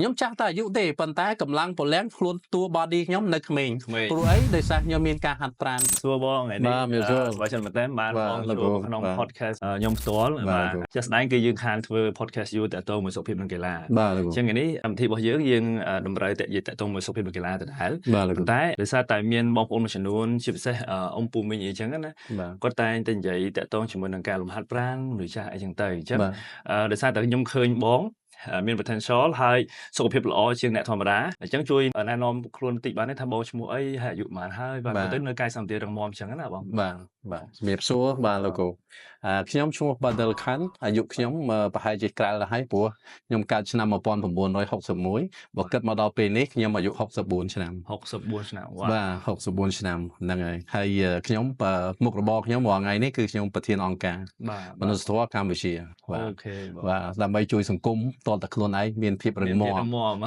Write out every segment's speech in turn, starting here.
ខ្ញុំចាស់តែអាយុទេប៉ុន្តែកម្លាំងពលំខ្លួនតួ body ខ្ញុំនៅក្មេងព្រោះអីដោយសារខ្ញុំមានការហាត់ប្រាណ សួរបងថ្ងៃនេះស្វាគមន៍មែនតើបានបងចូលក្នុង podcast ខ្ញុំផ្ទាល់បាទជាក់ស្ដែងគឺយើងខានធ្វើ podcast យូរតាក់ទងមួយសុខភាពនិងកីឡាអញ្ចឹងថ្ងៃនេះកម្មវិធីរបស់យើងតម្រូវតែនិយាយតាក់ទងមួយសុខភាពនិងកីឡាទៅដែរប៉ុន្តែដោយសារតែមានបងប្អូនមួយចំនួនជាពិសេសអ៊ំពូមីងអីចឹងណាគាត់តែងតែនិយាយតាក់ទងជាមួយនឹងការលំហាត់ប្រាណឬចាស់អីចឹងទៅអញ្ចឹងដោយសារតែខ្ញុំឃើញបងមាន potential ហើយសុខភាពល្អជាងអ្នកធម្មតាអញ្ចឹងជួយណែនាំខ្លួនបន្តិចបានទេថាបងឈ្មោះអីហើយអាយុប៉ុន្មានហើយបាទទៅនៅកាយសម្បទារឹងមាំអញ្ចឹងណាបងបាទជំរាបសួរបាទលោកគ្រូខ្ញុំឈ្មោះ Badal Khan អាយុខ្ញុំប្រហែលជាក្រៅទៅហើយព្រោះខ្ញុំកើតឆ្នាំ1961បើគិតមកដល់ពេលនេះខ្ញុំអាយុ64ឆ្នាំ64ឆ្នាំបាទ64ឆ្នាំហ្នឹងហើយខ្ញុំមុខរបរខ្ញុំរាល់ថ្ងៃនេះគឺខ្ញុំប្រធានអង្គការមនុស្សធម៌កម្ពុជាបាទអូខេបាទដើម្បីជួយសង្គមតតែខ្លួនឯងមានភាពរឹងមាំ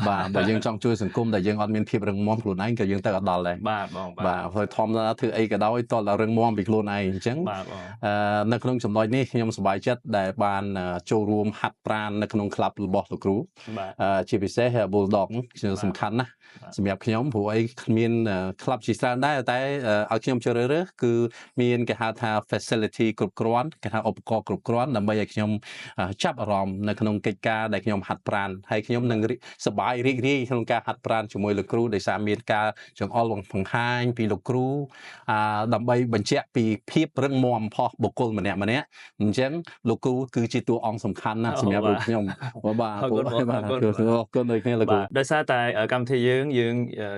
បាទបើយើងចង់ជួយសង្គមតែយើងអត់មានភាពរឹងមាំខ្លួនឯងក៏យើងទៅអត់ដល់ដែរបាទបងបាទហើយធម្មតាធ្វើអីក៏ដោយតតែរឹងមាំពីខ្លួនឯងអញ្ចឹងនៅក្នុងចំណុចនេះខ្ញុំសប្បាយចិត្តដែលបានចូលរួមហាត់ប្រាណនៅក្នុងក្លឹបរបស់លោកគ្រូជាពិសេស Bulldog គឺសំខាន់ណាស់សម្រាប់ខ្ញុំព្រោះអីគ្មានក្លឹបជាច្រើនដែរតែឲ្យខ្ញុំជ្រើសរើសគឺមានគេហៅថា facility គ្រប់គ្រាន់គេថាឧបករណ៍គ្រប់គ្រាន់ដើម្បីឲ្យខ្ញុំចាប់អារម្មណ៍នៅក្នុងកិច្ចការដែលខ្ញុំហាត់ប្រាណហើយខ្ញុំនឹងសប្បាយរីករាយក្នុងការហាត់ប្រាណជាមួយលោកគ្រូដោយសារមានការចង្អុលបង្ហាញពីលោកគ្រូដើម្បីបញ្ជាក់ពីភាពរឹងមាំផុសបុគ្គលម្នាក់អញ្ចឹងលោកគ្រូគឺជាតួអង្គសំខាន់ណាស់សម្រាប់ខ្ញុំបាទអរគុណដូចគ្នាលោកគ្រូដោយសារតែកម្មវិធីយើង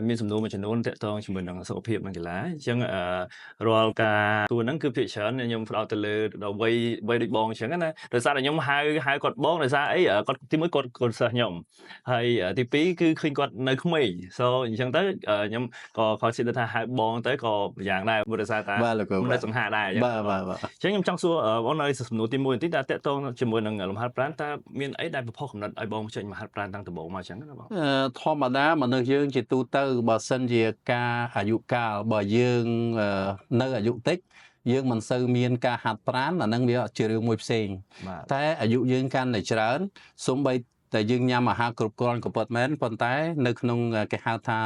មានសំណួរមួយចំនួនទាក់ទងជាមួយនឹងសុខភាពនិងកីឡាអញ្ចឹងរាល់ការសួរហ្នឹងគឺភាគច្រើនខ្ញុំផ្ដោតទៅលើដល់វ័យដូចបងអញ្ចឹងណាដោយសារតែខ្ញុំហៅគាត់បងដោយសារអីគាត់ទីមួយគាត់សិស្សខ្ញុំហើយទីពីរគឺឃើញគាត់នៅក្មេង so អញ្ចឹងទៅខ្ញុំក៏ខកចិត្តថាហៅបងទៅក៏យ៉ាងដែរព្រោះដោយសារតែនៅសង្ហាដែរអញ្ចឹងខ្ញុំចង់សួរបងនៅសំណួរទី1បន្តិចតើតាក់ទងជាមួយនឹងលំហាត់ប្រាណតើមានអីដែលប្រផុសកំណត់ឲ្យបងចេញមកហាត់ប្រាណតាំងដំបូងមកអញ្ចឹងណាបងធម្មតាមនុស្សយើងជាទូទៅបើសិនជាការអាយុកាលបើយើងនៅអាយុតិចយើងមិនសូវមានការហាត់ប្រាណអានឹងវាជារឿងមួយផ្សេងតែអាយុយើងកាន់តែច្រើនសូម្បីតែយើងញ៉ាំអាហារគ្រប់គ្រាន់ក៏ពិតមែនប៉ុន្តែនៅក្នុងគេហៅថា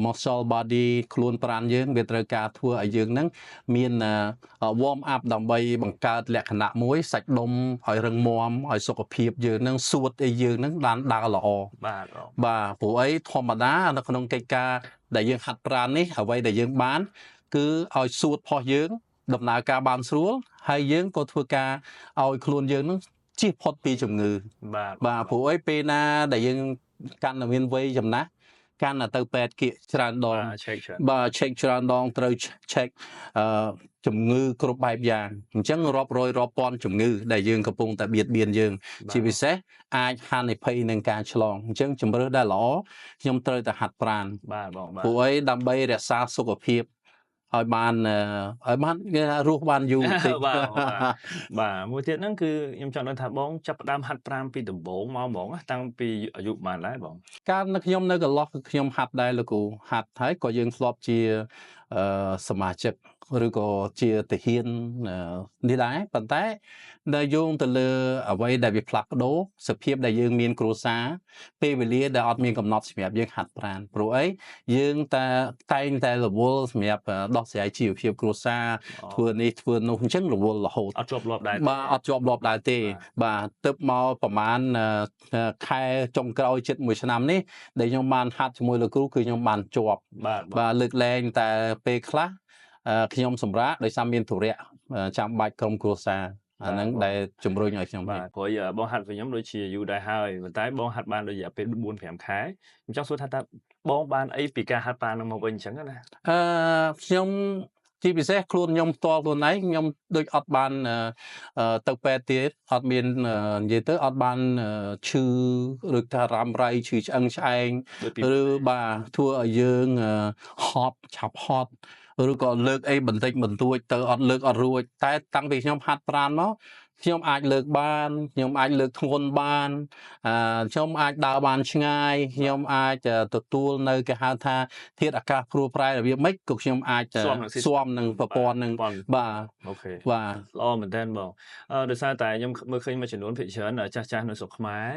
muscle body ខ្លួនប្រាណយើងវាត្រូវការធ្វើឲ្យយើងនឹងមាន warm up ដើម្បីបង្កើតលក្ខណៈមួយសាច់ដុំឲ្យរឹងមាំឲ្យសុខភាពយើងនឹងសួតឲ្យយើងនឹងបានដើរល្អបាទព្រោះអីធម្មតានៅក្នុងកិច្ចការដែលយើងហាត់ប្រាណនេះអ្វីដែលយើងបានគឺឲ្យសួតផុសយើងដំណើរការបានស្រួលហើយយើងក៏ធ្វើការឲ្យខ្លួនយើងនឹងជៀសផុតពីជំងឺបាទព្រោះអីពេលណាដែលយើងកាន់តែមានវ័យចំណាស់កាន់តែទៅពេទ្យគៀកច្រើនដងcheck ច្រើនដងត្រូវ check ជំងឺគ្រប់បែបយ៉ាងអញ្ចឹងរាប់រយរាប់ពាន់ជំងឺដែលយើងកំពុងតែបៀតបៀនយើងជាពិសេសអាចហានិភ័យនឹងការឆ្លងអញ្ចឹងជំរឿសដែលល្អខ្ញុំត្រូវតែហាត់ប្រាណបាទបងព្រោះអីដើម្បីរក្សាសុខភាពឲ្យបានគេរស់បានយូរតិចបាទមួយទៀតហ្នឹងគឺខ្ញុំចង់ដឹងថាបងចាប់ផ្ដើមហាត់ប្រាណពីដំបូងមកហ្មងតាំងពីអាយុប៉ុន្មានដែរបងកាលខ្ញុំនៅកន្លោះគឺខ្ញុំហាត់ដែរលោកគ្រូហាត់ហើយក៏យើងធ្លាប់ជាសមាជិកឬក៏ជាទាហាននេះដែរប៉ុន្តែដែលយោងទៅលើអ្វីដែលវាផ្លាស់ប្ដូរសភាពដែលយើងមានគ្រួសារពេលវេលាដែលអត់មានកំណត់សម្រាប់យើងហាត់ប្រាណព្រោះអីយើងតែងតែរវល់សម្រាប់ដោះស្រាយជីវភាពគ្រួសារធ្វើនេះធ្វើនោះអញ្ចឹងរវល់រហូតអត់ជាប់លាប់ដែរបាទអត់ជាប់លាប់ដែរទេបាទទៅមកប្រហែលខែចុងក្រោយជិត1ឆ្នាំនេះដែលខ្ញុំបានហាត់ជាមួយលោកគ្រូគឺខ្ញុំបានជាប់បាទលើកលែងតែពេលខ្លះខ្ញុំសម្រាប់ដោយសារមានធុរៈចាំបាច់ក្រុមគ្រួសារអាហ្នឹងដែលជំរុញឲ្យខ្ញុំបាទព្រោះបងហាត់vớiខ្ញុំដូចជាយូរដែរហើយប៉ុន្តែបងហាត់បានរយៈពេល 4-5 ខែខ្ញុំចង់សួរថាតើបងបានអីពីការហាត់ប្រាណនឹងមកវិញអញ្ចឹងណាខ្ញុំជាពិសេសខ្លួនខ្ញុំផ្ទាល់ខ្លួនឯងខ្ញុំដូចអត់បានទៅពេទ្យទៀតអត់មាននិយាយទៅអត់បានឈឺឬថារ៉ាំរ៉ៃឈឺឆ្អឹងឆ្អែងឬបាទធ្វើឲ្យយើងហត់ឆាប់ហត់ឬក៏លើកអីបន្តិចបន្តួចទៅអត់លើកអត់រួចតែតាំងពីខ្ញុំហាត់ប្រាណមកខ្ញុំអាចលើកបានខ្ញុំអាចលើកធ្ងន់បានខ្ញុំអាចដើរបានឆ្ងាយខ្ញុំអាចទទួលនៅគេហៅថាធាតុអាកាសព្រួប្រែរបៀបម៉េចក៏ខ្ញុំអាចស៊ាំនឹងប្រព័ន្ធនឹងបាទអូខេបាទល្អមែនទែនបងដោយសារតែខ្ញុំមើលឃើញមួយចំនួនភាគច្រើនចាស់នៅស្រុកខ្មែរ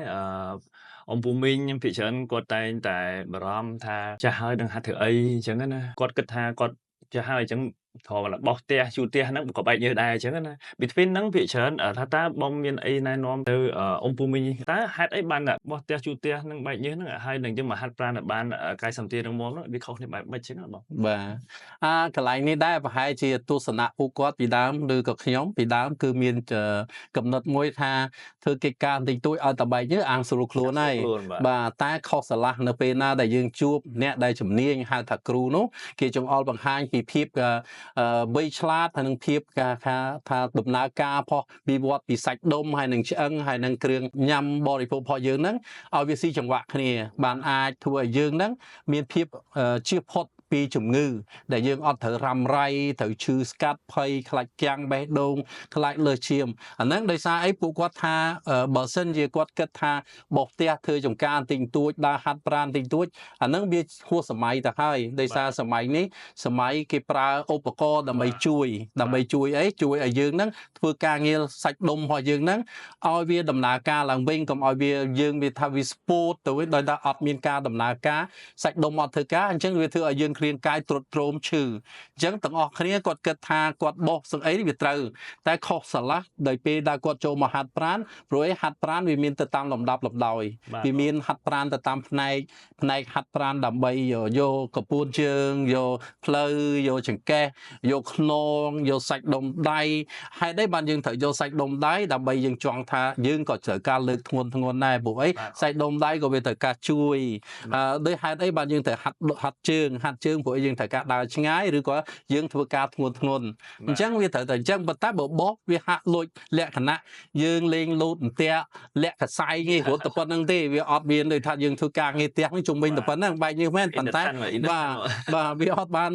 ông bố mình bị chấn quật tay tại brom tha cha hơi đừng hát thử ấy chẳng á quật kết tha quật cha hơi chẳng thò là bọc tia chu tia nó có bài như đài chẳng á bị phim nắng bị chấn ở tha ta bom miền ấy này nom từ ông bố mình ta hát ấy ban là bọc tia chu tia nó bài như nó hai đừng chứ mà hát ban là ban cái sầm tia đang món nó bị không thì bài bài chính là bọc បាទកន្លែងនេះដែរប្រហែលជាទស្សនៈពួកគាត់ពីដើមឬក៏ខ្ញុំពីដើមគឺមានកំណត់មួយថាធ្វើកិច្ចការតិចតួចឲ្យតបែកនេះអាងស្រួលខ្លួនហើយបាទតែខុសស្រឡះនៅពេលណាដែលយើងជួបអ្នកដែលជំនាញហៅថាគ្រូនោះគេចង្អុលបង្ហាញពីភាពវៃឆ្លាតហើយនឹងភាពថាដំណើរការផុសពីវត្តពីសាច់ដុំហើយនឹងឆ្អឹងហើយនឹងគ្រឿងញ៉ាំបរិភោគរបស់យើងហ្នឹងឲ្យវាស៊ីចង្វាក់គ្នាបានអាចធ្វើឲ្យយើងហ្នឹងមានភាពជៀសផុតពីជំងឺដែលយើងអត់ត្រូវរ៉ាំរ៉ៃត្រូវឈឺស្កាត់ភ័យខ្លាច់គាំងបេះដូងខ្លាចលើសឈាមអាហ្នឹងដោយសារអីពួកគាត់ថាបើសិនជាគាត់គិតថាបោះផ្ទះធ្វើចំការទិញទួចដើរហាត់ប្រាណទិញទួចអាហ្នឹងវាហួសសម័យទៅហើយដោយសារសម័យនេះសម័យគេប្រើឧបករណ៍ដើម្បីជួយអីជួយឲ្យយើងហ្នឹងធ្វើការងារសាច់ដុំរបស់យើងហ្នឹងឲ្យវាដំណើរការឡើងវិញកុំឲ្យវាយើងវាថាវាស្ពោតទៅវិញដោយថាអត់មានការដំណើរការសាច់ដុំអត់ធ្វើការអញ្ចឹងវាធ្វើឲ្យយើងគ្រាងកាយទ្រុឌទ្រោមឈឺអញ្ចឹងទាំងអស់គ្នាគាត់គិតថាគាត់បោះសឹងអីវាត្រូវតែខុសស្រឡះដោយពេលដែលគាត់ចូលមកហាត់ប្រាណព្រោះអីហាត់ប្រាណវាមានទៅតាមលំដាប់លំដោយវាមានហាត់ប្រាណទៅតាមផ្នែកហាត់ប្រាណដើម្បីយកកពួនជើងយកផ្លូវយកចង្កេះយកខ្នងយកសាច់ដុំដៃហើយដែរបានយើងត្រូវយកសាច់ដុំដៃដើម្បីយើងចង់ថាយើងក៏ត្រូវការលើកធ្ងន់ដែរព្រោះអីសាច់ដុំដៃក៏វាត្រូវការជួយដោយហេតុអីបានយើងត្រូវហាត់ជើងព្រោះយើងត្រូវការដើរឆ្ងាយឬក៏យើងធ្វើការធ្ងន់អញ្ចឹងវាត្រូវតែអញ្ចឹងប៉ុន្តែបើបោះវាហាក់លួចលក្ខណៈយើងលេងលោតអន្ទាក់លាក់កសៃងាយរត់តែប៉ុណ្្នឹងទេវាអត់មានដូចថាយើងធ្វើការងារផ្ទះនេះជុំវិញតែប៉ុណ្្នឹងបែកនេះមែនប៉ុន្តែបាទវាអត់បា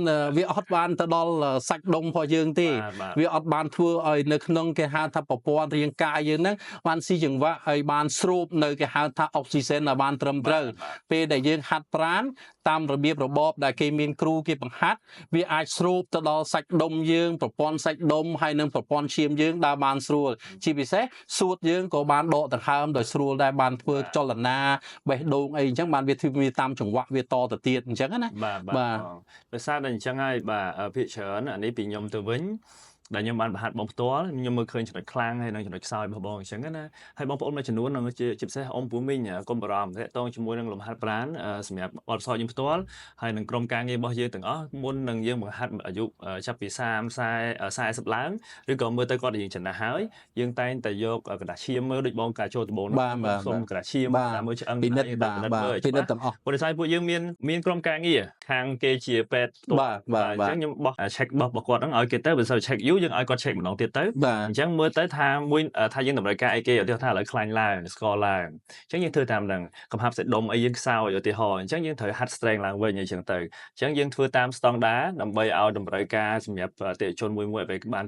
នទៅដល់សាច់ដុំរបស់យើងទេវាអត់បានធ្វើឲ្យនៅក្នុងគេហៅថាប្រព័ន្ធរាងកាយយើងហ្នឹងបានស៊ីចង្វាក់ឲ្យបានស្រូបនៅគេហៅថាអុកស៊ីសែនឲ្យបានត្រឹមត្រូវពេលដែលយើងហាត់ប្រាណតាមរបៀបរបបដែលគេមានគ្រូគេបង្ហាត់វាអាចស្រូបទៅដល់សាច់ដុំយើងប្រព័ន្ធសាច់ដុំហើយនិងប្រព័ន្ធឈាមយើងដើរបានស្រួលជាពិសេសសួតយើងក៏បានដកដង្ហើមដោយស្រួលដែរបានធ្វើចលនាបេះដូងអីអញ្ចឹងបានវាធ្វើវាតាមចង្វាក់វាតទៅទៀតអញ្ចឹងណាបាទដោយសារតែអញ្ចឹងហើយបាទភាគច្រើនអានេះពីខ្ញុំទៅវិញដែលខ្ញុំបានបង្ហាត់បងផ្ទាល់ខ្ញុំមើលឃើញចំណុចខ្លាំងហើយនិងចំណុចខ្សោយរបស់បងអញ្ចឹងណាហើយបងប្អូនមួយចំនួននឹងជាពិសេសអ៊ំពូមីងកុំបារម្ភតាក់ទងជាមួយនឹងលំហាត់ប្រាណសម្រាប់បទពិសោធន៍ខ្ញុំផ្ទាល់ហើយនឹងក្រុមការងាររបស់យើងទាំងអស់មុននឹងយើងបង្ហាត់អាយុចាប់ពី30 40ឡើងឬក៏មើលទៅគាត់យើងចំណាស់ហើយយើងតែងតែយកกระดาษឈាមមើលដូចបងការចូលដំបូងសុំกระดาษឈាមតាមមើលឆ្អឹងពិនិត្យទាំងអស់ព្រោះតែពួកយើងមានក្រុមការងារខាងគេជាពេទ្យបាទអញ្ចឹងខ្ញុំបោះ check របស់គាត់ហ្នឹងឲ្យគេទៅបើសិន check យូរយើងឲ្យគាត់ check ម្ដងទៀតទៅអញ្ចឹងមើលទៅថាមួយថាយើងតម្រូវការអីគេឧទាហរណ៍ថាឥឡូវខ្លាញ់ឡើងស្ករឡើងអញ្ចឹងយើងធ្វើតាមហ្នឹងកំហាប់សាច់ដុំអីយើងខ្សោយឧទាហរណ៍អញ្ចឹងយើងត្រូវហាត់ strength ឡើងវិញអញ្ចឹងទៅអញ្ចឹងយើងធ្វើតាមស្តង់ដារដើម្បីឲ្យតម្រូវការសម្រាប់អតិថិជនមួយឲ្យបាន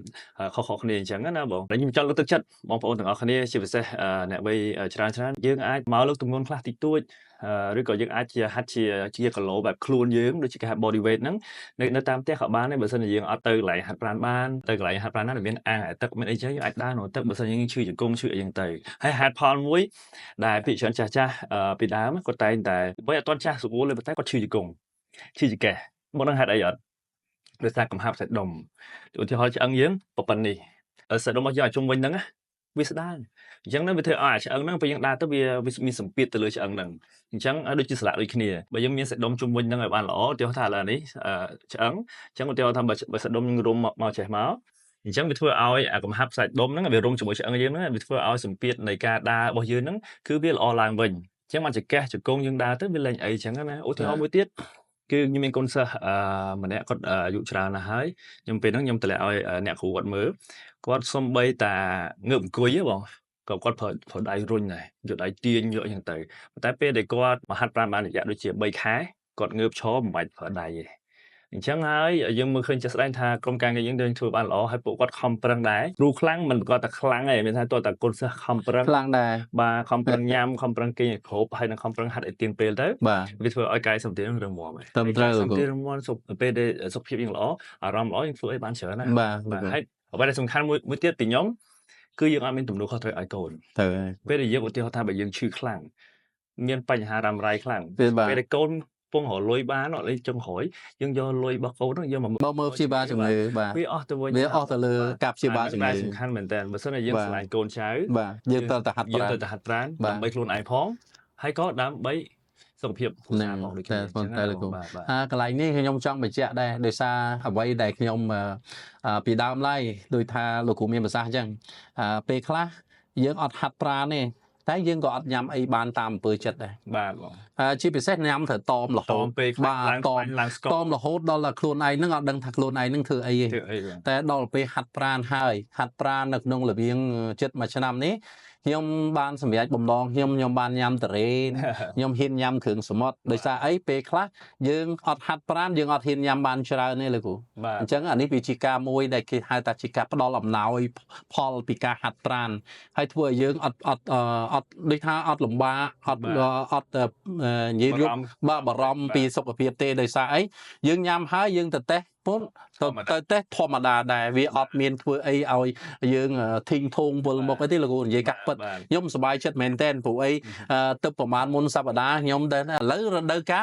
ខុសៗគ្នាអញ្ចឹងណាបងតែខ្ញុំចង់លើកទឹកចិត្តបងប្អូនទាំងអស់គ្នាជាពិសេសអ្នកវ័យច្រើនយើងអាចមកលើកទម្ងន់ខ្លះតិចតួចឬក៏យើងអាចហាត់ជាគីឡូបែបខ្លួនយើងដូចជាគេហៅ body weight ហ្នឹងនៅតាមផ្ទះក៏បានដែរបើសិនជាយើងអត់ទៅកន្លែងហាត់ប្រាណបានទៅកន្លែងហាត់ប្រាណណាដែលមានអាងទឹកមានអីចឹងយើងអាចដើរនៅទឹកបើសិនយើងឈឺជង្គង់ឈឺអីចឹងទៅហើយហេតុផលមួយដែលពីច្រើនចាស់ពីដើមគាត់តែងតែបើអត់ទាន់ចាស់ស្រួលទេប៉ុន្តែគាត់ឈឺជង្គង់ឈឺចង្កេះមកនឹងហេតុអីអត់ដោយសារកំហាប់សាច់ដុំឧទាហរណ៍ឆ្អឹងយើងប៉ុណ្ណេះសាច់ដុំរបស់យើងឲ្យជុំវិញហ្នឹងវាស្ដាងអញ្ចឹងវាធ្វើឲ្យឆ្អឹងហ្នឹងពេលយើងដើរទៅវាមានសម្ពាធទៅលើឆ្អឹងហ្នឹងអញ្ចឹងដូចជាស្លាកដូចគ្នាបើយើងមានសាច់ដុំជុំវិញហ្នឹងឲ្យបានល្អឧទាហរណ៍ថាឥឡូវនេះឆ្អឹងអញ្ចឹងឧទាហរណ៍ថាបើសាច់ដុំយើងរុំមកចេះមកអញ្ចឹងវាធ្វើឲ្យកំហាប់សាច់ដុំហ្នឹងវារុំជាមួយឆ្អឹងយើងហ្នឹងវាធ្វើឲ្យសម្ពាធនៃការដើររបស់យើងហ្នឹងគឺវាល្អឡើងវិញអញ្ចឹងមកចង្កេះជង្គង់យើងដើរទៅវាលែងអីអញ្ចឹងណាឧទាហរណ៍មួយទៀតគឺខ្ញុំមានកូនសិស្សម្នាក់គាត់អាយុច្រើនណាស់ហើយខ្ញុំពេលហ្នឹងខ្ញុំតម្លាក់ឲ្យអ្នកគ្រូគាត់មើលគាត់សំបីតាងើបអង្គុយហ៎បងក៏គាត់ប្រើដៃរុញដែរយកដៃទាញយកអញ្ចឹងទៅប៉ុន្តែពេលដែលគាត់មកហាត់ប្រាណបានរយៈដូចជា3 ខែគាត់ងើបឈរមិនបាច់ប្រើដៃទេអញ្ចឹងហើយយើងមើលឃើញជាក់ស្ដែងថាក្រុមការងារយើងនឹងធ្វើបានល្អហើយពួកគាត់ខំប្រឹងដែរគ្រូខ្លាំងមិនប្រកាសតែខ្លាំងទេមានថាតើតាកូនសិស្សខំប្រឹងខ្លាំងដែរបាទខំប្រឹងញ៉ាំខំប្រឹងគេងឲ្យគ្រប់ហើយនឹងខំប្រឹងហាត់ឲ្យទៀងពេលទៅវាធ្វើឲ្យកាយសម្បទារឹងមាំត្រឹមត្រូវសម្បទារឹងមាំពេលដែលសុខភាពយើងល្អអារម្មណ៍ល្អយើងធ្វើឲ្យបានច្រើនណាបាទហើយអ្វីដែលសំខាន់មួយទៀតពីខ្ញុំគឺយើងអត់មានទំនួលខុសត្រូវឲ្យកូនទៅពេលដែលយើងឧទាហរណ៍ថាបើយើងឈឺខ្លាំង មានបញ្ហារ៉ាំរ៉ៃខ្លាំងពេលដែលកូនពងរលុយបានអត់លេចុងក្រោយយើងយកលុយរបស់កូនហ្នឹងយកមកមើលព្យាបាលជំងឺបាទវាអស់ទៅវិញវាអស់ទៅលើការព្យាបាលជំងឺសំខាន់មែនតើបើសិនជាយើងឆ្លាញ់កូនចៅបាទយើងត្រូវតែហាត់ប្រាណយើងត្រូវតែហាត់ប្រាណដើម្បីខ្លួនឯងផងហើយក៏ដើម្បីសុខភាពគ្រួសារផងដូចគ្នាតែលោកគ្រូកន្លែងនេះខ្ញុំចង់បញ្ជាក់ដែរដោយសារអ្វីដែលខ្ញុំពីដើមឡើយដោយថាលោកគ្រូមានប្រសាសន៍អញ្ចឹងពេលខ្លះយើងអត់ហាត់ប្រាណទេតែយើងក៏អត់ញ៉ាំអីបានតាមអំពើចិត្តដែរបាទបងជាពិសេសញ៉ាំត្រូវតមរហូតបាទតមរហូតដល់ខ្លួនឯងហ្នឹងអត់ដឹងថាខ្លួនឯងហ្នឹងធ្វើអីទេតែដល់ពេលហាត់ប្រាណហើយហាត់ប្រាណនៅក្នុងរវាងចិត្តមួយឆ្នាំនេះខ្ញុំបានសម្រេចបំណងខ្ញុំបានញ៉ាំតារ៉េនខ្ញុំហ៊ានញ៉ាំគ្រឿងសមុទ្រដោយសារអីពេលខ្លះយើងអត់ហាត់ប្រាណយើងអត់ហ៊ានញ៉ាំបានច្រើនទេលោកគ្រូអញ្ចឹងអានេះវាជាការមួយដែលគេហៅថាជាការផ្ដល់អំណោយផលពីការហាត់ប្រាណហើយធ្វើឲ្យយើងអត់ដូចថាអត់លំបាកអត់និយាយរួមបារម្ភពីសុខភាពទេដោយសារអីយើងញ៉ាំហើយយើងទៅតេស្តពុនទៅតេស្តធម្មតាដែរវាអត់មានធ្វើអីឲ្យយើងធីងធងវិលមុខអីទេលោកគ្រូនិយាយកាត់ពិតខ្ញុំសប្បាយចិត្តមែនតើព្រោះអីទៅប្រហែលមុនសប្តាហ៍ខ្ញុំតែឥឡូវរដូវកា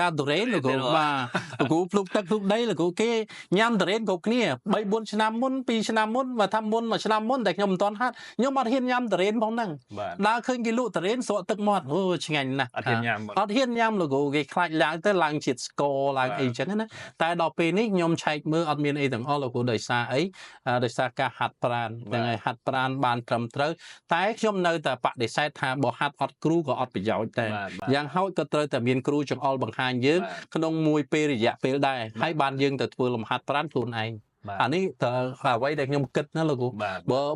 លទុរេនលោកគ្រូបាទលោកគ្រូភ្លុកទឹកភ្លុកដីលោកគ្រូគេញ៉ាំទុរេនគ្រប់គ្នា3 4ឆ្នាំមុន2ឆ្នាំមុនបើថាមុន1ឆ្នាំមុនតែខ្ញុំមិនទាន់ហាត់ខ្ញុំអត់ហ៊ានញ៉ាំទុរេនផងហ្នឹងដើរឃើញគេលក់ទុរេនស្រក់ទឹកមាត់អូឆ្ងាញ់ណាស់អត់ហ៊ានញ៉ាំលោកគ្រូគេខ្លាចឡើងជាតិស្ករឡើងអីចឹងណាតែដល់ពេលនេះខ្ញុំឆែកមើលអត់មានអីទាំងអស់លោកគ្រូដោយសារអីដោយសារការហាត់ប្រាណហ្នឹងហើយហាត់ប្រាណបានត្រឹមត្រូវតែខ្ញុំនៅតែបដិសេធថាបើហាត់អត់គ្រូក៏អត់ប្រយោជន៍តែយ៉ាងហោចក៏ត្រូវតែមានគ្រូចង្អុលបង្ហាញយើងក្នុងមួយពេលរយៈពេលដែរហើយបានយើងទៅធ្វើលំហាត់ប្រាណខ្លួនឯងអានេះតើអ្វីដែលខ្ញុំគិតណាលោកគ្រូ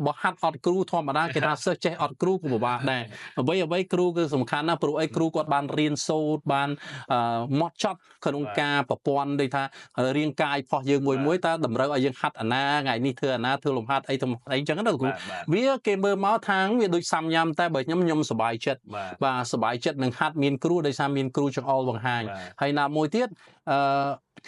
បើហាត់អត់គ្រូធម្មតាគេថាសិស្សចេះអត់គ្រូក៏ពិបាកដែរអ្វីគ្រូគឺសំខាន់ណាស់ព្រោះអីគ្រូគាត់បានរៀនសូត្របានមកចត់ក្នុងការប្រព័ន្ធដូចថារាងកាយផុសយើងមួយតើតម្រូវឲ្យយើងហាត់អាណាថ្ងៃនេះធ្វើអាណាធ្វើលំហាត់អីចឹងណាលោកគ្រូវាគេមើលមកថាវាដូចសាំញ៉ាំតែបើខ្ញុំសប្បាយចិត្តបាទសប្បាយចិត្តនឹងហាត់មានគ្រូដោយសារមានគ្រូចង្អុលបង្ហាញហើយណាមួយទៀត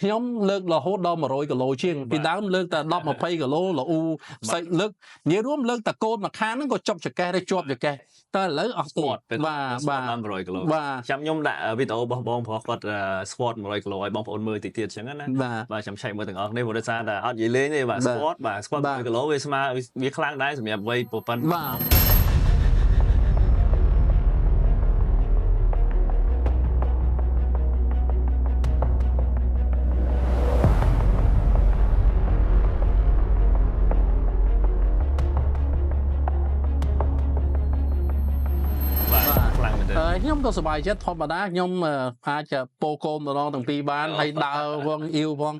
ខ្ញុំលើករហូតដល់100គីឡូជាងពីដើមលើកតែ10 20គីឡូល្អ៊ូផ្សេងលើកនិយាយរួមលើកតែកូនមួយខាងហ្នឹងក៏ចុកចកេះដែរជាប់ចកេះតែឥឡូវអស់ស្ពតបាទ100គីឡូចាំខ្ញុំដាក់វីដេអូរបស់បងប្រុសគាត់ស្ពត100គីឡូឲ្យបងប្អូនមើលតិចទៀតអញ្ចឹងណាបាទចាំឆែកមើលទាំងអស់នេះព្រោះដោយសារតែអត់និយាយលេងទេបាទស្ពត100គីឡូវាស្មើវាខ្លាំងដែរសម្រាប់វ័យប៉ុណ្ណឹងបាទខ្ញុំក៏សប្បាយចិត្តធម្មតាខ្ញុំអាចពោកូនម្ដងទាំងពីរបានហើយដើរវងអ៊ីវផង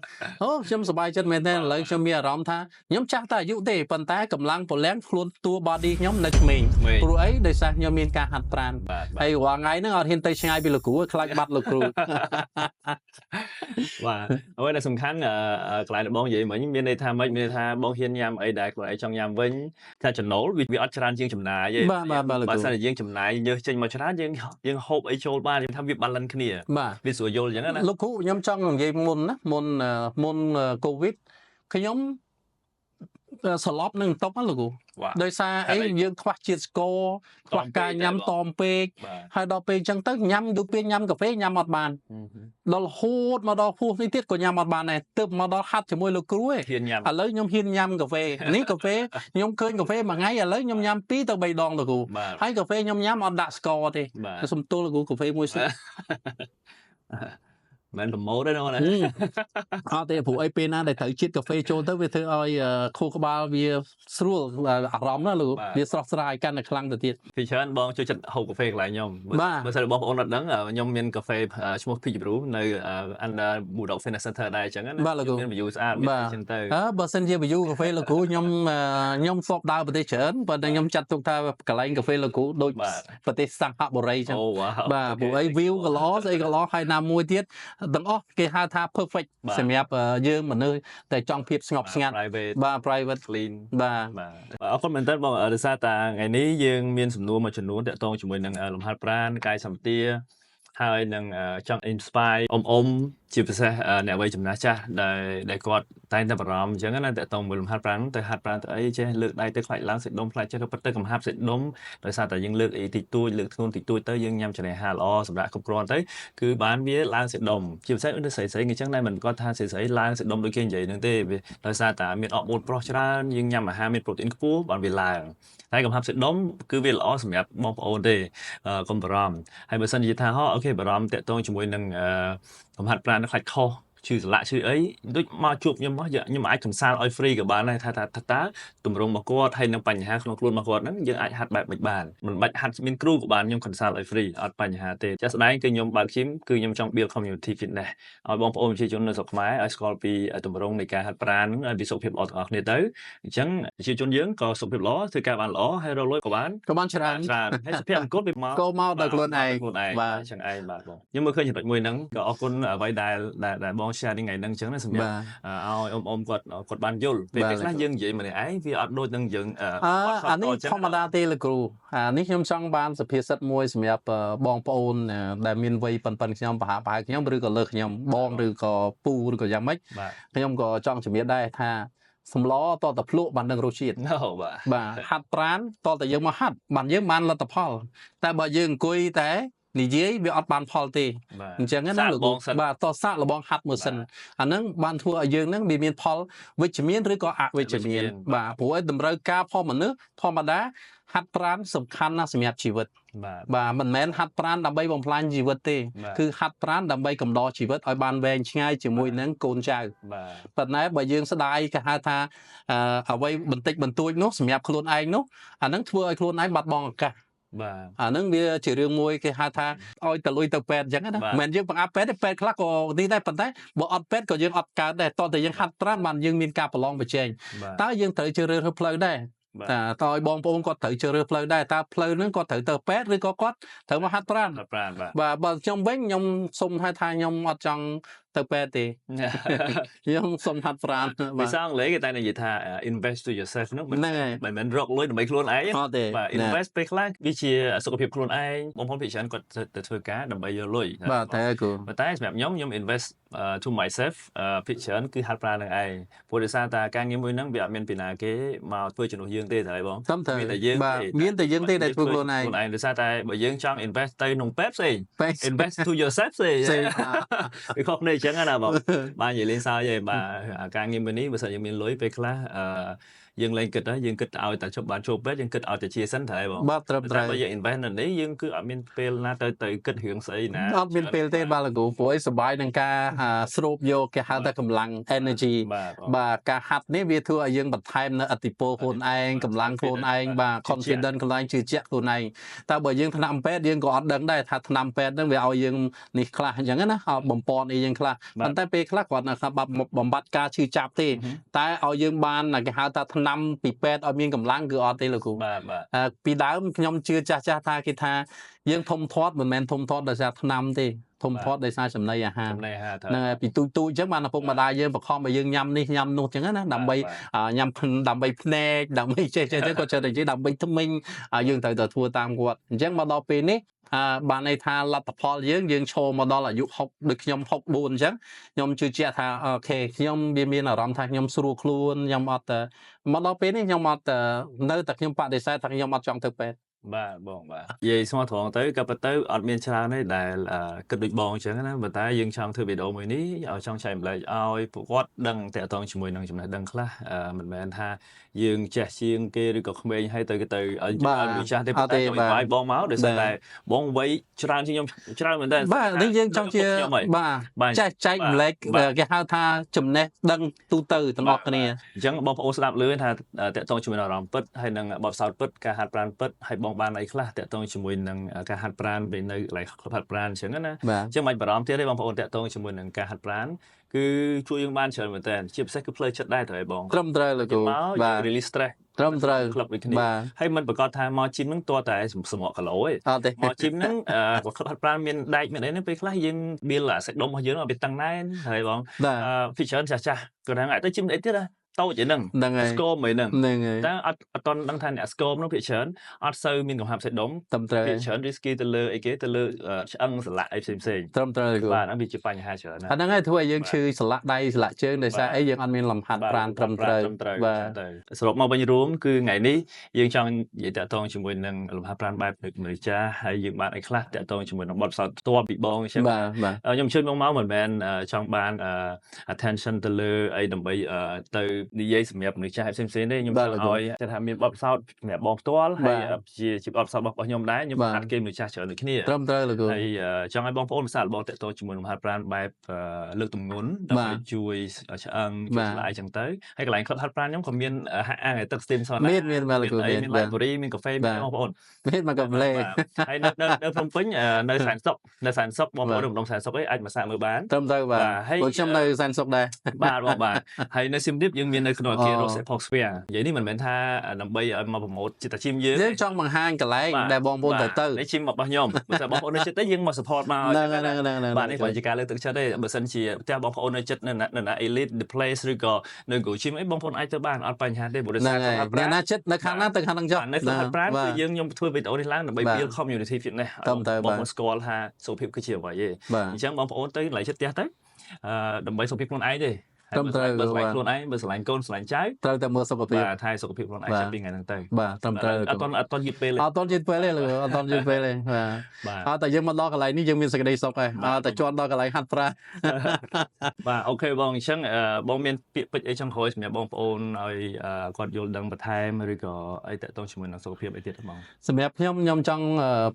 ខ្ញុំសប្បាយចិត្តមែនទែនឥឡូវខ្ញុំមានអារម្មណ៍ថាខ្ញុំចាស់តែអាយុទេប៉ុន្តែកម្លាំងពលំខ្លួនតួ body ខ្ញុំនៅក្មេងព្រោះអីដោយសារខ្ញុំមានការហាត់ប្រាណហើយរាល់ថ្ងៃហ្នឹងអត់ហ៊ានទៅឆ្ងាយពីលោកគ្រូខ្លាចបាត់លោកគ្រូបាទអ្វីដែលសំខាន់កន្លែងបងនិយាយមិញមានន័យថាម៉េចមានន័យថាបងហ៊ានញ៉ាំអីដែលខ្លួនឯងចង់ញ៉ាំវិញថាចំណូលវាអត់ច្រើនជាងចំណាយទេបើសិនជាយើងចំណាយយើងចេញមកច្រើនយើងហូបអីចូលបានខ្ញុំថាវា balance គ្នាវាស្រួលយល់អញ្ចឹងណាលោកគ្រូខ្ញុំចង់និយាយមុនណាមុនកូវីដខ្ញុំស្លាប់នឹងតុកណាលោកគ្រូដោយសារអីយើងខ្វះជាតិស្ករខ្វះការញ៉ាំតមពេកហើយដល់ពេលអញ្ចឹងទៅញ៉ាំដូចពេលញ៉ាំកាហ្វេញ៉ាំអត់បានដល់រហូតមកដល់ពោះនេះទៀតក៏ញ៉ាំអត់បានដែរទើបមកដល់ហាត់ជាមួយលោកគ្រូឯងឥឡូវខ្ញុំហ៊ានញ៉ាំកាហ្វេនេះកាហ្វេខ្ញុំឃើញកាហ្វេមួយថ្ងៃឥឡូវខ្ញុំញ៉ាំ2ទៅ3ដងលោកគ្រូហើយកាហ្វេខ្ញុំញ៉ាំអត់ដាក់ស្ករទេសុំទោសលោកគ្រូកាហ្វេមួយសិនមិនប្រម៉ូទទេណាអត់ទេព្រោះអីពេលណាដែលត្រូវជាតិកាហ្វេចូលទៅវាធ្វើឲ្យខួរក្បាលវាស្រួលអារម្មណ៍ណាលោកវាស្រស់ស្រាយកាន់តែខ្លាំងទៅទៀតពីច្រើនបងចូលចិត្តហូបកាហ្វេកន្លែងខ្ញុំបើសិនបងប្អូនអត់ដឹងខ្ញុំមានកាហ្វេឈ្មោះ Peach Brew នៅ under Budok Fitness Center ដែរអញ្ចឹងណាមាន view ស្អាតមានអញ្ចឹងទៅបើសិនជា view កាហ្វេលោកគ្រូខ្ញុំស្បដើរប្រទេសច្រើនប៉ុន្តែខ្ញុំចាត់ទុកថាកន្លែងកាហ្វេលោកគ្រូដូចប្រទេសសង្ហបុរីអញ្ចឹងបាទព្រោះអី view ក៏ល្អស្អីក៏ល្អហើយណាមួយទៀតទាំងអស់គេហៅថា perfect សម្រាប់យើងមនុស្សតែចង់ភាពស្ងប់ស្ងាត់បាទ private clean បាទអរគុណមែនតើបងដោយសារតែថ្ងៃនេះយើងមានសំណួរមួយចំនួនទាក់ទងជាមួយនឹងលំហាត់ប្រាណកាយសម្បទាហើយនឹងចង់ inspire អ៊ំ ជាពិសេសអ្នកវ័យចំណាស់ចាស់ដែលគាត់តែងតែបារម្ភអញ្ចឹងណាតើតមួយលំហាត់ប្រាណទៅហាត់ប្រាណទៅអីចេះលើកដៃទៅខ្លាចឡើងសាច់ដុំខ្លាចចេះទៅពិតទៅកំហាប់សាច់ដុំដោយសារតែយើងលើកអីតិចតួចលើកធ្ងន់តិចតួចទៅយើងញ៉ាំចំណីអាហារល្អសម្រាប់គ្រប់គ្រាន់ទៅគឺបានវាឡើងសាច់ដុំជាពិសេសនៅស្រីៗអញ្ចឹងដែរមិនគាត់ថាស្រីៗឡើងសាច់ដុំដូចគេនិយាយហ្នឹងទេដោយសារតែមានអរម៉ូនប្រុសច្រើនយើងញ៉ាំអាហារមានប្រូតេអ៊ីនខ្ពស់បានវាឡើងតែកំហាប់សាច់ដុំគឺវាល្អសម្រាប់បងប្អូនទេកុំបារម្ភហើយបើសិនជាថាអូខេបារម្ភតាក់ទងជាមួយនឹងកំហាត់ប្រាណខ្លាចខុសឈឺសន្លាក់ឈឺអីដូចមកជួបខ្ញុំមកខ្ញុំអាចកំសាលឲ្យ free ក៏បានដែរថាតើទម្រង់របស់គាត់ហើយនឹងបញ្ហាក្នុងខ្លួនរបស់គាត់ហ្នឹងយើងអាចហាត់បែបមិនបានមិនបាច់ហាត់មានគ្រូក៏បានខ្ញុំកំសាលឲ្យ free អត់បញ្ហាទេចាស់ស្ដែងគឺខ្ញុំបើក gym គឺខ្ញុំចង់ build community fitness ឲ្យបងប្អូនប្រជាជននៅស្រុកខ្មែរឲ្យស្គាល់ពីទម្រង់នៃការហាត់ប្រាណហ្នឹងឲ្យពីសុខភាពល្អទាំងអស់គ្នាទៅអញ្ចឹងប្រជាជនយើងក៏សុខភាពល្អធ្វើការបានល្អហើយរកលុយក៏បានច្រើនហើយសុខភាពអង្គត់វាមកដល់ខ្លួនឯងបាទអញ្ចឹងឯងបាទបងខ្ញុំមើលឃើញចំណុចមួយហ្នឹងក៏អរគុណអ្វីដែលបង share ថ្ងៃហ្នឹងអញ្ចឹងណាសម្រាប់ឲ្យអ៊ំគាត់បានយល់ពេលខ្លះយើងនិយាយម្នាក់ឯងវាអត់ដូចនឹងយើងអានេះធម្មតាទេលោកគ្រូអានេះខ្ញុំចង់បានសុភាសិតមួយសម្រាប់បងប្អូនដែលមានវ័យប៉ុនខ្ញុំប្រហែលខ្ញុំឬក៏លើខ្ញុំបងឬក៏ពូឬក៏យ៉ាងម៉េចខ្ញុំក៏ចង់ជំរាបដែរថាសម្លតតែភ្លក់បាននឹងរសជាតិបាទហាត់ប្រាណតតែយើងមកហាត់បានយើងបានលទ្ធផលតែបើយើងអង្គុយតែនិយាយវាអត់បានផលទេអញ្ចឹងណាលោកបាទតសាក់លបងហាត់មួយសិនអាហ្នឹងបានធ្វើឲ្យយើងហ្នឹងវាមានផលវិជ្ជមានឬក៏អវិជ្ជមានបាទព្រោះឲ្យតម្រូវការផលមនុស្សធម្មតាហាត់ប្រាណសំខាន់ណាស់សម្រាប់ជីវិតបាទមិនមែនហាត់ប្រាណដើម្បីបំផ្លាញជីវិតទេគឺហាត់ប្រាណដើម្បីកំដរជីវិតឲ្យបានវែងឆ្ងាយជាមួយនឹងកូនចៅប៉ុន្តែបើយើងស្ដាយគេហៅថាអ្វីបន្តិចបន្តួចនោះសម្រាប់ខ្លួនឯងនោះអាហ្នឹងធ្វើឲ្យខ្លួនឯងបាត់បង់ឱកាសបាទអាហ្នឹងវាជារឿងមួយគេហៅថាឲ្យតលុយទៅពេទ្យអញ្ចឹងណាមិនមែនយើងបង្អាប់ពេទ្យទេពេទ្យខ្លះក៏នេះដែរប៉ុន្តែបើអត់ពេទ្យក៏យើងអត់កើតដែរតោះតែយើងហាត់ប្រាណបានយើងមានការប្រឡងប្រជែងតើយើងត្រូវជ្រើសរើសផ្លូវដែរតើឲ្យបងប្អូនគាត់ត្រូវជ្រើសរើសផ្លូវដែរតើផ្លូវហ្នឹងគាត់ត្រូវទៅពេទ្យឬក៏គាត់ត្រូវមកហាត់ប្រាណបាទបើខ្ញុំវិញខ្ញុំសុំថាខ្ញុំអត់ចង់ទៅពេទ្យទេខ្ញុំសុំហាត់ប្រាណភាសាអង់គ្លេសគេតែនិយាយថា invest to yourself ហ្នឹងមិនមែនរកលុយដើម្បីខ្លួនឯងបាទ invest ពេលខ្លះវាជាសុខភាពខ្លួនឯងបងប្អូនភាគច្រើនគាត់ទៅធ្វើការដើម្បីយកលុយបាទតែសម្រាប់ខ្ញុំ invest to myself ភាគច្រើនគឺហាត់ប្រាណនឹងឯងព្រោះដោយសារតែការងារមួយហ្នឹងវាអត់មានពីណាគេមកធ្វើជំនួសយើងទេត្រូវបងមានតែយើងទេដែលធ្វើខ្លួនឯងដោយសារតែបើយើងចង់ invest ទៅក្នុងពេទ្យផ្សេង invest to yourself ផ្សេងវាខុសគ្នាអញ្ចឹងណាបងបាទនិយាយលេងសើចទេបាទការងារមួយនេះបើសិនយើងមានលុយពេលខ្លះយើងលែងគិតយើងគិតឲ្យតែបានចូលពេទ្យយើងគិតឲ្យតែជាសិនត្រូវបងបាទត្រឹមត្រូវបើយើង invest នៅនេះយើងគឺអត់មានពេលណាទៅគិតរឿងស្អីណាអត់មានពេលទេបាទលោកគ្រូព្រោះឯងសប្បាយនឹងការស្រូបយកគេហៅថាកម្លាំង energy បាទការហាត់នេះវាធ្វើឲ្យយើងបន្ថែមនៅឥទ្ធិពលខ្លួនឯងកម្លាំងខ្លួនឯងបាទ confidence ខ្លួនឯងជឿជាក់ខ្លួនឯងតែបើយើងថ្នាំពេទ្យយើងក៏អត់ដឹងដែរថាថ្នាំពេទ្យហ្នឹងវាឲ្យយើងនេះខ្លះអញ្ចឹងណាឲ្យបំពន់អីយើងខ្លះប៉ុន្តែពេលខ្លះគាត់ថាបំបត្តិការឈឺចាប់ទេតែឲ្យយើងបានគេហៅថាថ្នាំពីពេទ្យឲ្យមានកម្លាំងគឺអត់ទេលោកគ្រូពីដើមខ្ញុំជឿចាស់ថាគេថាយើងធំធាត់មិនមែនធំធាត់ដោយសារថ្នាំទេធំធាត់ដោយសារចំណីអាហារហ្នឹងហើយពីទូចអញ្ចឹងបានឪពុកម្ដាយយើងបង្ខំឲ្យយើងញ៉ាំនេះញ៉ាំនោះអញ្ចឹងណាដើម្បីញ៉ាំដើម្បីភ្នែកដើម្បីចេះទៅគាត់ចេះតែនិយាយដើម្បីថ្មិញយើងត្រូវតែធ្វើតាមគាត់អញ្ចឹងមកដល់ពេលនេះបានន័យថាលទ្ធផលយើងឈរមកដល់អាយុ60ដូចខ្ញុំ64អញ្ចឹងខ្ញុំជឿជាក់ថាអូខេខ្ញុំវាមានអារម្មណ៍ថាខ្ញុំស្រួលខ្លួនខ្ញុំអត់មកដល់ពេលនេះខ្ញុំអត់នៅតែខ្ញុំបដិសេធថាខ្ញុំអត់ចង់ទៅពេទ្យបាទបងបាទនិយាយស្មោះត្រង់ទៅក៏ប៉ុន្តែអត់មានច្រើនទេដែលគិតដូចបងអញ្ចឹងណាប៉ុន្តែយើងចង់ធ្វើវីដេអូមួយនេះឲ្យចង់ចែកម្លែកឲ្យពួកគាត់ដឹងតាក់ទងជាមួយនឹងចំណេះដឹងខ្លះមិនមែនថាយើងចេះជាងគេឬក៏ក្មេងហើយទៅឲ្យវិចារទេប៉ុន្តែខ្ញុំបាយបងមកដោយសារតែបងវ័យច្រើនជាងខ្ញុំច្រើនមែនតើបាទនេះយើងចង់ជាបាទចេះចែកម្លែកគេហៅថាចំណេះដឹងទូទៅទាំងអស់គ្នាអញ្ចឹងបងប្អូនស្ដាប់លឺថាតាក់ទងជាមួយអារម្មណ៍ពិតហើយនឹងបទពិសោធន៍ពិតការហាត់ប្រាណពិតហើយបងបានអីខ្លះតាក់ទងជាមួយនឹងការហាត់ប្រាណពេលនៅកន្លែងហាត់ប្រាណអញ្ចឹងណាអញ្ចឹងមិនបារម្ភទៀតទេបងប្អូនតាក់ទងជាមួយនឹងការហាត់ប្រាណគឺជួយយើងបានច្រើនមែនតើជាពិសេសគឺផ្លូវចិត្តដែរត្រូវបងត្រឹមត្រូវលោកគ្រូបាទ release stress ត្រឹមត្រូវក្លឹបដូចគ្នាហើយមិនប្រកាសថាមកជីមហ្នឹងតើតែសម្រក់គីឡូទេមកជីមហ្នឹងក្លឹបហាត់ប្រាណមានដែកមានអីហ្នឹងពេលខ្លះយើងបៀលសាច់ដុំរបស់យើងឲ្យវាតឹងណែនហើយបង feature ចាស់គាត់ថាអាចទៅជីមអីទៀត តូចឯហ្នឹង scope ឯហ្នឹងតែអត់តន់ដឹងថាអ្នក scope នោះភាគច្រើនអត់សូវមានកំហាប់សាច់ដុំភាគច្រើន risky ទៅលើអីគេទៅលើឆ្អឹងសន្លាក់អីផ្សេងត្រឹមត្រូវបាទហ្នឹងវាជាបញ្ហាច្រើនណាស់អាហ្នឹងហើយធ្វើឲ្យយើងឈឺសន្លាក់ដៃសន្លាក់ជើងដោយសារអីយើងអត់មានលំហាត់ប្រាណត្រឹមត្រូវបាទសរុបមកវិញរួមគឺថ្ងៃនេះយើងចង់និយាយតាក់ទងជាមួយនឹងលំហាត់ប្រាណបែបមនុស្សចាស់ហើយយើងបានអីខ្លះតាក់ទងជាមួយនឹងបទពិសោធន៍ផ្ទាល់ពីបងអញ្ចឹងខ្ញុំជឿមកមិនមែនចង់បាន attention ទៅលើអីដើម្បីទៅនិយាយសម្រាប់មនុស្សចាស់ផ្សេងៗទេខ្ញុំចង់ឲ្យថាមានបទពិសោធន៍សម្រាប់បងផ្ទាល់ហើយជាបទពិសោធន៍របស់ខ្ញុំដែរខ្ញុំហាត់គេមនុស្សចាស់ច្រើនដូចគ្នាត្រឹមត្រូវលោកគ្រូហើយចង់ឲ្យបងប្អូនភាសារបស់តាក់ទងជាមួយនឹងលំហាត់ប្រាណបែបលើកទម្ងន់ដើម្បីជួយឆ្អឹងជួយស្លាយអញ្ចឹងទៅហើយកន្លែងក្លឹបហាត់ប្រាណខ្ញុំក៏មានហាក់អាងទឹក steam sauna មានបាទលោកគ្រូមាន library មានកាហ្វេមានបងប្អូនមានមកកាហ្វេហើយនៅភ្នំពេញនៅសែនសុខបងប្អូនក្នុងសែនសុខអីអាចមកសាកមើលបានត្រឹមត្រូវបាទពួកខ្ញុំនៅសែនសុខដែរបាទហើយនៅសៀមរាបយើងមាននៅក្នុងអគារ Rose Park Square និយាយនេះមិនមែនថាដើម្បីឲ្យមកប្រម៉ូទចិត្តជីមយើងចង់បង្ហាញកន្លែងដែលបងប្អូនទៅនេះជីមរបស់ខ្ញុំបើថាបងប្អូននៅចិត្តទេយើងមក support មកបាទនេះគឺជាការលើកទឹកចិត្តទេបើសិនជាផ្ទះបងប្អូននៅចិត្តនៅណា Elite the place ឬក៏នៅ Go Gym អីបងប្អូនអាចទៅបានអត់បញ្ហាទេព្រោះអ្នកណាចិត្តនៅខាងណាទៅខាងហ្នឹងចុះនៅក្នុងប្រាណគឺយើងខ្ញុំធ្វើវីដេអូនេះឡើងដើម្បី build community fitness បងប្អូនស្គាល់ថាសុខភាពគឺជាអ្វីទេអញ្ចឹងបងប្អូនទៅកន្លែងចិត្តផ្ទះទៅដើម្បីសុខភាពខ្លួនឯងទេត្រឹមត្រូវបើស្រឡាញ់ខ្លួនឯងបើស្រឡាញ់កូនស្រឡាញ់ចៅត្រូវតែមើលសុខភាពបាទថែសុខភាពខ្លួនឯងចាប់ពីថ្ងៃហ្នឹងទៅបាទត្រឹមត្រូវអត់តន់យឺតពេលទេអត់តន់យឺតពេលទេលោកអត់តន់យឺតពេលទេបាទអត់តែយើងមកដល់កន្លែងនេះយើងមានសេចក្តីសុខហើយអត់តែជន់ដល់កន្លែងហាត់ប្រាណបាទអូខេបងអញ្ចឹងបងមានពាក្យពេចន៍អីចង់ក្រោយសម្រាប់បងប្អូនឲ្យគាត់យល់ដឹងបន្ថែមឬក៏អីតាក់ទងជាមួយនឹងសុខភាពអីទៀតបងសម្រាប់ខ្ញុំចង់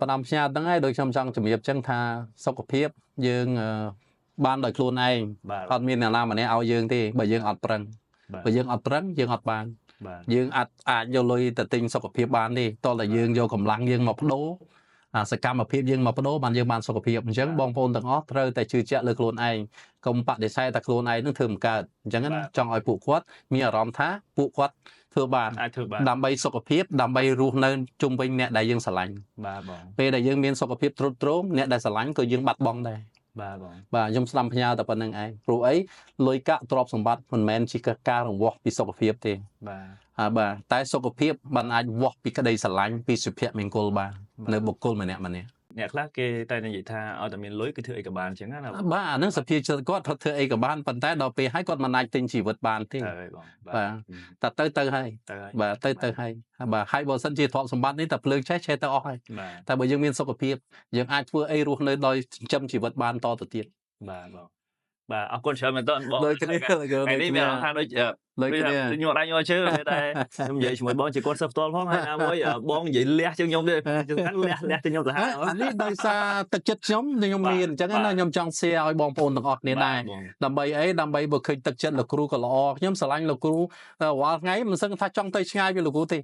ផ្ដាំផ្ញើហ្នឹងហើយដូចខ្ញុំចង់ជំរាបអញ្ចឹងថាសុខភាពយើងបានដោយខ្លួនឯងអត់មានអ្នកណាម្នាក់ឲ្យយើងទេបើយើងអត់ប្រឹងបើយើងអត់ប្រឹងយើងអត់បានយើងអាចយកលុយទៅទិញសុខភាពបានទេតោះតែយើងយកកម្លាំងយើងមកបដូរសកម្មភាពយើងមកបដូរបានយើងបានសុខភាពអញ្ចឹងបងប្អូនទាំងអស់ត្រូវតែជឿជាក់លើខ្លួនឯងកុំបដិសេធតែខ្លួនឯងនឹងធ្វើមិនកើតអញ្ចឹងណាចង់ឲ្យពួកគាត់មានអារម្មណ៍ថាពួកគាត់ធ្វើបានដើម្បីសុខភាពដើម្បីរស់នៅជុំវិញអ្នកដែលយើងស្រឡាញ់បាទបងពេលដែលយើងមានសុខភាពទ្រុឌទ្រោមអ្នកដែលស្រឡាញ់ក៏យើងបាត់បង់ដែរបាទបងបាទខ្ញុំស្ដាំផ្ញើតែប៉ុណ្្នឹងឯងព្រោះអីលុយកាក់ទ្រព្យសម្បត្តិមិនមែនជាការរង្វាស់ពីសុខភាពទេបាទតែសុខភាពបានអាចវាស់ពីក្តីស្រឡាញ់ពីសុភមង្គលបាននៅបុគ្គលម្នាក់អ្នកខ្លះគេតែនិយាយថាឲ្យតែមានលុយគឺធ្វើអីក៏បានអញ្ចឹងណាបាទអានឹងសភាចិត្តគាត់ធ្វើអីក៏បានប៉ុន្តែដល់ពេលហើយគាត់មិនអាចទិញជីវិតបានទេបាទទៅហើយបាទទៅហើយបាទហើយបើសិនជាទ្រព្យសម្បត្តិនេះតែភ្លើងឆេះទៅអស់ហើយតែបើយើងមានសុខភាពយើងអាចធ្វើអីរស់នៅដោយចិញ្ចឹមជីវិតបានតទៅទៀតបាទបាទអរគុណច្រើនមែនតើបងដូចគ្នាថ្ងៃនេះមានថាដូចខ្ញុំអត់ញ៉ាំជើតែខ្ញុំនិយាយជាមួយបងជាគាត់សិស្សផ្ទាល់ផងហើយណាមួយបងនិយាយលះជាងខ្ញុំទេលះជាងខ្ញុំទៅហើយអានេះដោយសារទឹកចិត្តខ្ញុំមានអញ្ចឹងណាខ្ញុំចង់ share ឲ្យបងប្អូនទាំងអស់គ្នាដែរដើម្បីអីដើម្បីបើឃើញទឹកចិត្តលោកគ្រូក៏ល្អខ្ញុំស្រឡាញ់លោកគ្រូរាល់ថ្ងៃមិនសឹងថាចង់ទៅឆ្ងាយពីលោកគ្រូទេ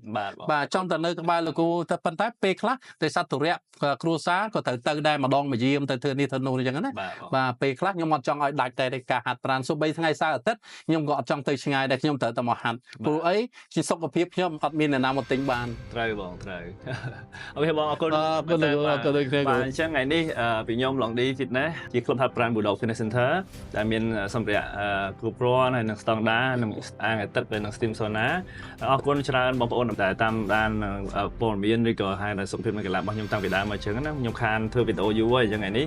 បាទចង់ទៅនៅក្បែរលោកគ្រូតែប៉ុន្តែពេលខ្លះដោយសារទុរៈគ្រួសារក៏ត្រូវទៅដែរម្ដងមួយយាមទៅធ្វើនេះធ្វើនោះអញ្ចឹងណាបាទពេលខ្លះខ្ញុំអត់ចង់ឲ្យដាច់តែការហាត់ប្រាណសូម្បីថ្ងៃសៅរ៍អាទិត្យខ្ញុំក៏អត់ចង់ទៅឆ្ងាយដែរខ្ញុំត្រូវតែមកហាត់ព្រោះអីជាសុខភាពខ្ញុំអត់មានអ្នកណាមកទិញបានត្រូវបងត្រូវអូខេបងអរគុណដូចគ្នាបាទអញ្ចឹងថ្ងៃនេះពីខ្ញុំ Long D Fitness ជាក្លឹបហាត់ប្រាណ Bulldog Fitness Center ដែលមានសម្ភារៈគ្រប់គ្រាន់ហើយនឹងស្តង់ដារនិងអាងអាទិត្យនិង Steam Sauna អរគុណច្រើនបងប្អូនដែលតាមដានព័ត៌មានឬក៏ហៅថាសុខភាពនៃកីឡារបស់ខ្ញុំតាំងពីដើមមកអញ្ចឹងណាខ្ញុំខានធ្វើវីដេអូយូរហើយអញ្ចឹងថ្ងៃនេះ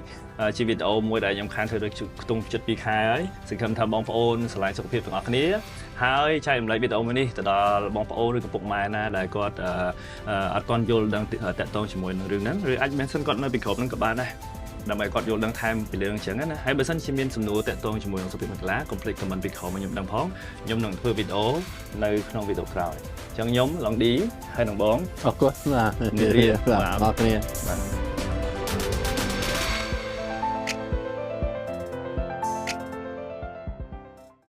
ជាវីដេអូមួយដែលខ្ញុំខានធ្វើដូចខ្ទង់ចិត្ត2ខែហើយសង្ឃឹមថាបងប្អូនស្រឡាញ់សុខភាពទាំងអស់គ្នាហើយចែករំលែកវីដេអូមួយនេះទៅដល់បងប្អូនឬក៏ពុកម៉ែណាដែលគាត់អត់ទាន់យល់ដឹងតាក់ទងជាមួយនឹងរឿងហ្នឹងឬអាចមិនសិនគាត់នៅពីគ្រប់ហ្នឹងក៏បានដែរដើម្បីគាត់យល់ដឹងថែមពីរឿងអញ្ចឹងណាហើយបើសិនជាមានសំណួរតាក់ទងជាមួយនឹងសុខភាពកីឡាកុំភ្លេច comment ពីក្រោមខ្ញុំដឹងផងខ្ញុំនឹងធ្វើវីដេអូនៅក្នុងវីដេអូក្រោយអញ្ចឹងខ្ញុំ Long D ហើយនឹងបងអរគុណបាទនារីបាទអរគុណបាទ